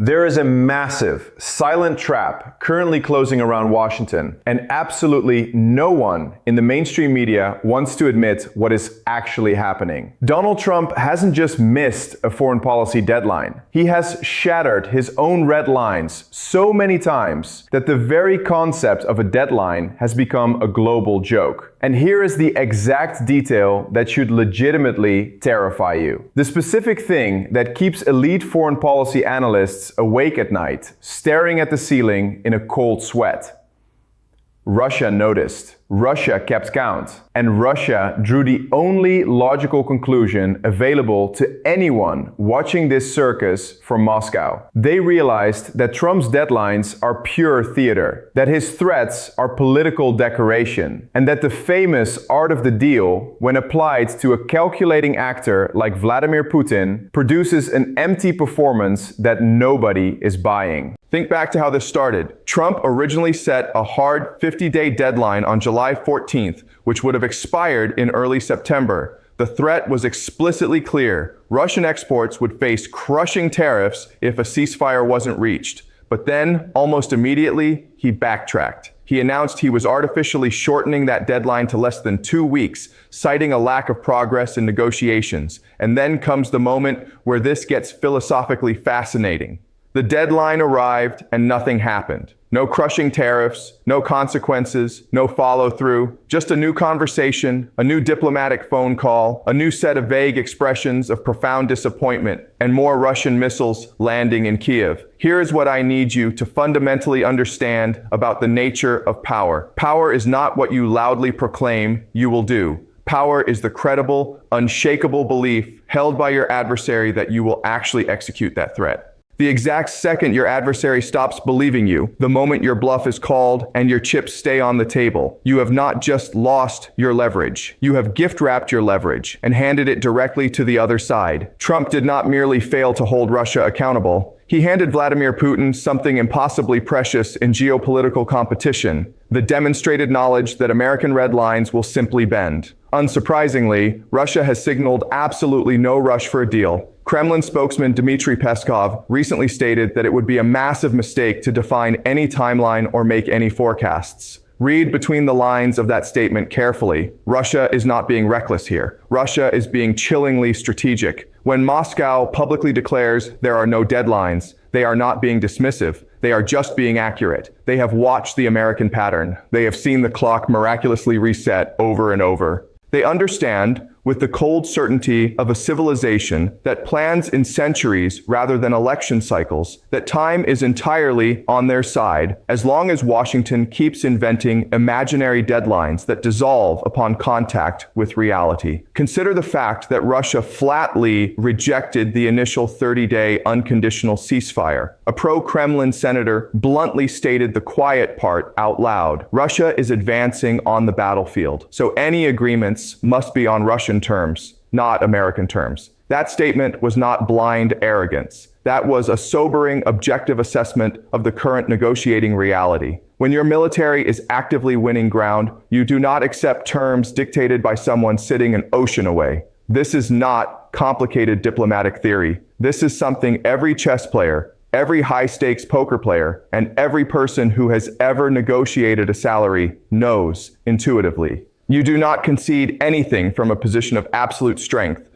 There is a massive, silent trap currently closing around Washington, and absolutely no one in the mainstream media wants to admit what is actually happening. Donald Trump hasn't just missed a foreign policy deadline. He has shattered his own red lines so many times that the very concept of a deadline has become a global joke. And here is the exact detail that should legitimately terrify you. The specific thing that keeps elite foreign policy analysts awake at night, staring at the ceiling in a cold sweat. Russia noticed. Russia kept count. And Russia drew the only logical conclusion available to anyone watching this circus from Moscow. They realized that Trump's deadlines are pure theater, that his threats are political decoration, and that the famous art of the deal, when applied to a calculating actor like Vladimir Putin, produces an empty performance that nobody is buying. Think back to how this started. Trump originally set a hard 50-day deadline on July 14th, which would have expired in early September. The threat was explicitly clear. Russian exports would face crushing tariffs if a ceasefire wasn't reached. But then, almost immediately, he backtracked. He announced he was artificially shortening that deadline to less than 2 weeks, citing a lack of progress in negotiations. And then comes the moment where this gets philosophically fascinating. The deadline arrived and nothing happened. No crushing tariffs, no consequences, no follow-through, just a new conversation, a new diplomatic phone call, a new set of vague expressions of profound disappointment, and more Russian missiles landing in Kiev. Here is what I need you to fundamentally understand about the nature of power. Power is not what you loudly proclaim you will do. Power is the credible, unshakable belief held by your adversary that you will actually execute that threat. The exact second your adversary stops believing you, the moment your bluff is called and your chips stay on the table, you have not just lost your leverage, you have gift-wrapped your leverage and handed it directly to the other side. Trump did not merely fail to hold Russia accountable. He handed Vladimir Putin something impossibly precious in geopolitical competition, the demonstrated knowledge that American red lines will simply bend. Unsurprisingly, Russia has signaled absolutely no rush for a deal. Kremlin spokesman Dmitry Peskov recently stated that it would be a massive mistake to define any timeline or make any forecasts. Read between the lines of that statement carefully. Russia is not being reckless here. Russia is being chillingly strategic. When Moscow publicly declares there are no deadlines, they are not being dismissive. They are just being accurate. They have watched the American pattern. They have seen the clock miraculously reset over and over. They understand, with the cold certainty of a civilization that plans in centuries rather than election cycles, that time is entirely on their side as long as Washington keeps inventing imaginary deadlines that dissolve upon contact with reality. Consider the fact that Russia flatly rejected the initial 30-day unconditional ceasefire. A pro-Kremlin senator bluntly stated the quiet part out loud. Russia is advancing on the battlefield, so any agreements must be on Russian terms, not American terms. That statement was not blind arrogance. That was a sobering, objective assessment of the current negotiating reality. When your military is actively winning ground, you do not accept terms dictated by someone sitting an ocean away. This is not complicated diplomatic theory. This is something every chess player, every high-stakes poker player, and every person who has ever negotiated a salary knows intuitively. You do not concede anything from a position of absolute strength.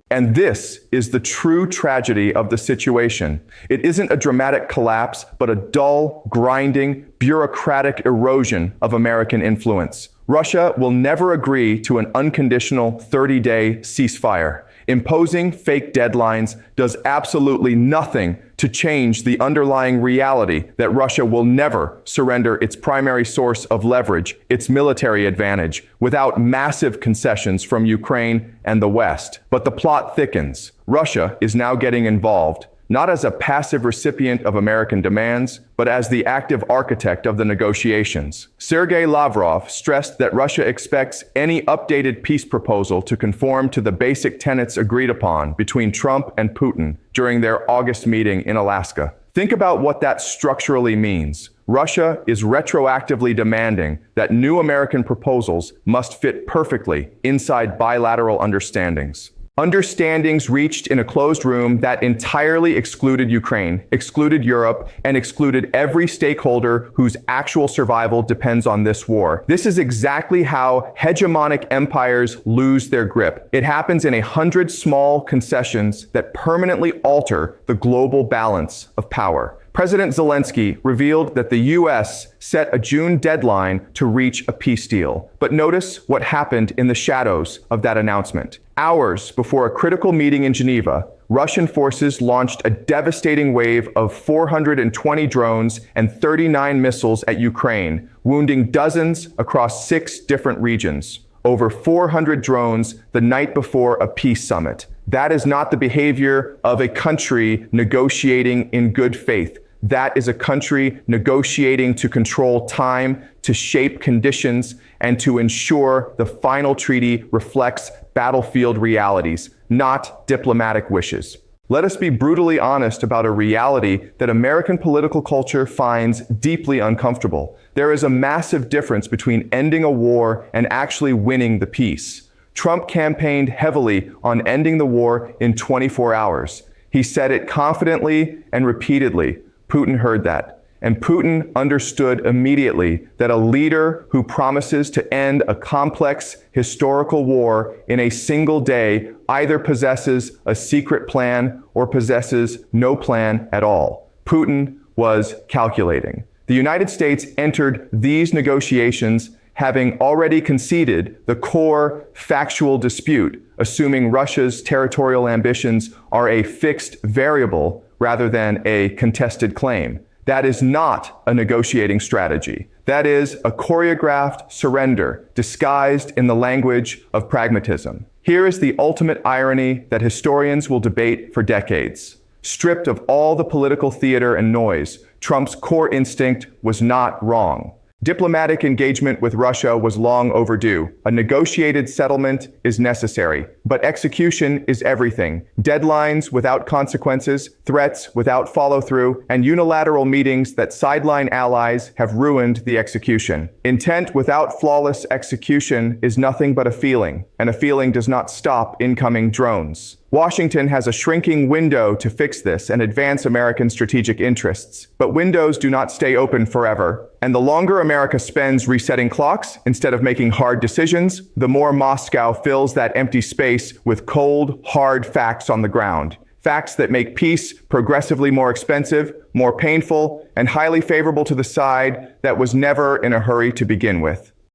And this is the true tragedy of the situation. It isn't a dramatic collapse, but a dull, grinding, bureaucratic erosion of American influence. Russia will never agree to an unconditional 30-day ceasefire. Imposing fake deadlines does absolutely nothing to change the underlying reality that Russia will never surrender its primary source of leverage, its military advantage, without massive concessions from Ukraine and the West. But the plot thickens. Russia is now getting involved, not as a passive recipient of American demands, but as the active architect of the negotiations. Sergei Lavrov stressed that Russia expects any updated peace proposal to conform to the basic tenets agreed upon between Trump and Putin during their August meeting in Alaska. Think about what that structurally means. Russia is retroactively demanding that new American proposals must fit perfectly inside bilateral understandings. Understandings reached in a closed room that entirely excluded Ukraine, excluded Europe, and excluded every stakeholder whose actual survival depends on this war. This is exactly how hegemonic empires lose their grip. It happens in 100 small concessions that permanently alter the global balance of power. President Zelensky revealed that the US set a June deadline to reach a peace deal. But notice what happened in the shadows of that announcement. Hours before a critical meeting in Geneva, Russian forces launched a devastating wave of 420 drones and 39 missiles at Ukraine, wounding dozens across 6 different regions. Over 400 drones the night before a peace summit. That is not the behavior of a country negotiating in good faith. That is a country negotiating to control time, to shape conditions, and to ensure the final treaty reflects battlefield realities, not diplomatic wishes. Let us be brutally honest about a reality that American political culture finds deeply uncomfortable. There is a massive difference between ending a war and actually winning the peace. Trump campaigned heavily on ending the war in 24 hours. He said it confidently and repeatedly. Putin heard that. And Putin understood immediately that a leader who promises to end a complex historical war in a single day either possesses a secret plan or possesses no plan at all. Putin was calculating. The United States entered these negotiations having already conceded the core factual dispute, assuming Russia's territorial ambitions are a fixed variable rather than a contested claim. That is not a negotiating strategy. That is a choreographed surrender disguised in the language of pragmatism. Here is the ultimate irony that historians will debate for decades. Stripped of all the political theater and noise, Trump's core instinct was not wrong. Diplomatic engagement with Russia was long overdue. A negotiated settlement is necessary, but execution is everything. Deadlines without consequences, threats without follow-through, and unilateral meetings that sideline allies have ruined the execution. Intent without flawless execution is nothing but a feeling, and a feeling does not stop incoming drones. Washington has a shrinking window to fix this and advance American strategic interests. But windows do not stay open forever. And the longer America spends resetting clocks instead of making hard decisions, the more Moscow fills that empty space with cold, hard facts on the ground. Facts that make peace progressively more expensive, more painful, and highly favorable to the side that was never in a hurry to begin with.